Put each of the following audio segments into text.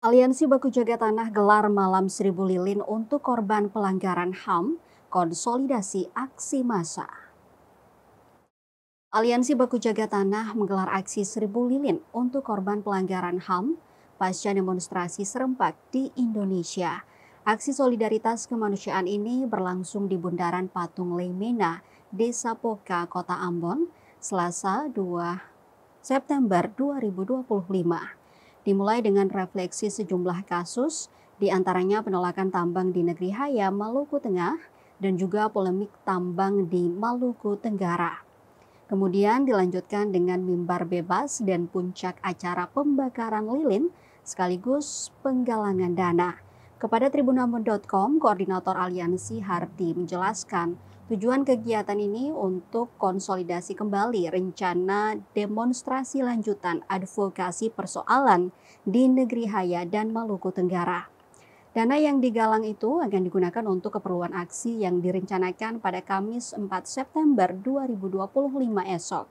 Aliansi Baku Jaga Tanah gelar Malam Seribu Lilin untuk korban pelanggaran HAM, konsolidasi aksi massa. Aliansi Baku Jaga Tanah menggelar aksi Seribu Lilin untuk korban pelanggaran HAM pasca demonstrasi serempak di Indonesia. Aksi solidaritas kemanusiaan ini berlangsung di Bundaran Patung Leimena, Desa Poka, Kota Ambon, Selasa 2 September 2025. Dimulai dengan refleksi sejumlah kasus, diantaranya penolakan tambang di Negeri Hayam, Maluku Tengah, dan juga polemik tambang di Maluku Tenggara. Kemudian dilanjutkan dengan mimbar bebas dan puncak acara pembakaran lilin sekaligus penggalangan dana. Kepada tribunambon.com, Koordinator Aliansi Hardi menjelaskan tujuan kegiatan ini untuk konsolidasi kembali rencana demonstrasi lanjutan advokasi persoalan di Negeri Haya dan Maluku Tenggara. Dana yang digalang itu akan digunakan untuk keperluan aksi yang direncanakan pada Kamis 4 September 2025 esok.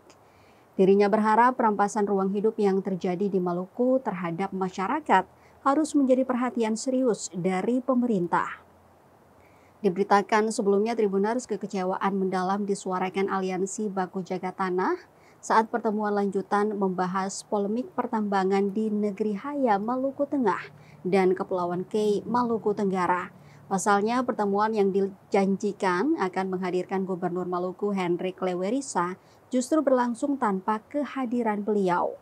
Dirinya berharap perampasan ruang hidup yang terjadi di Maluku terhadap masyarakat harus menjadi perhatian serius dari pemerintah. Diberitakan sebelumnya, Tribuners, kekecewaan mendalam disuarakan Aliansi Baku Jaga Tanah saat pertemuan lanjutan membahas polemik pertambangan di Negeri Hayam, Maluku Tengah dan Kepulauan Kei, Maluku Tenggara. Pasalnya, pertemuan yang dijanjikan akan menghadirkan Gubernur Maluku Hendrik Lewerisa justru berlangsung tanpa kehadiran beliau.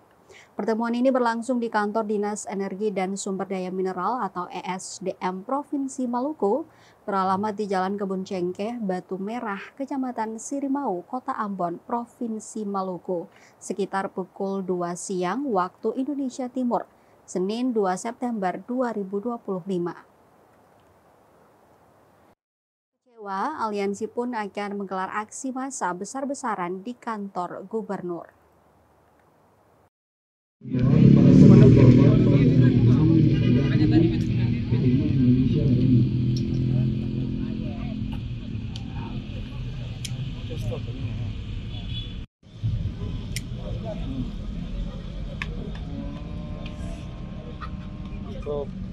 Pertemuan ini berlangsung di kantor Dinas Energi dan Sumber Daya Mineral atau ESDM Provinsi Maluku, beralamat di Jalan Kebun Cengkeh, Batu Merah, Kecamatan Sirimau, Kota Ambon, Provinsi Maluku, sekitar pukul 2 siang waktu Indonesia Timur, Senin 2 September 2025. Kecewa, aliansi pun akan menggelar aksi massa besar-besaran di kantor gubernur.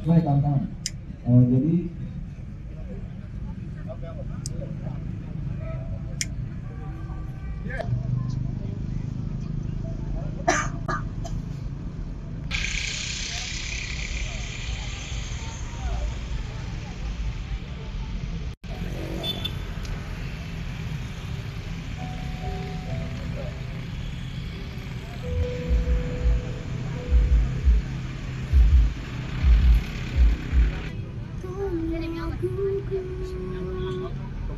Baik, kawan-kawan. Jadi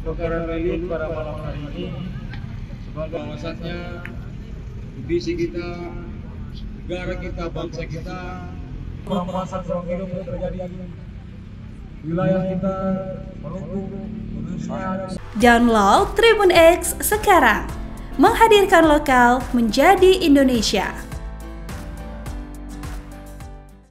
pembakaran lilin pada malam hari ini sebagai bahwasannya visi kita, negara kita, bangsa kita, perampasan ruang hidup yang terjadi di wilayah kita, Maluku, Indonesia. Download Tribun X sekarang, menghadirkan lokal menjadi Indonesia.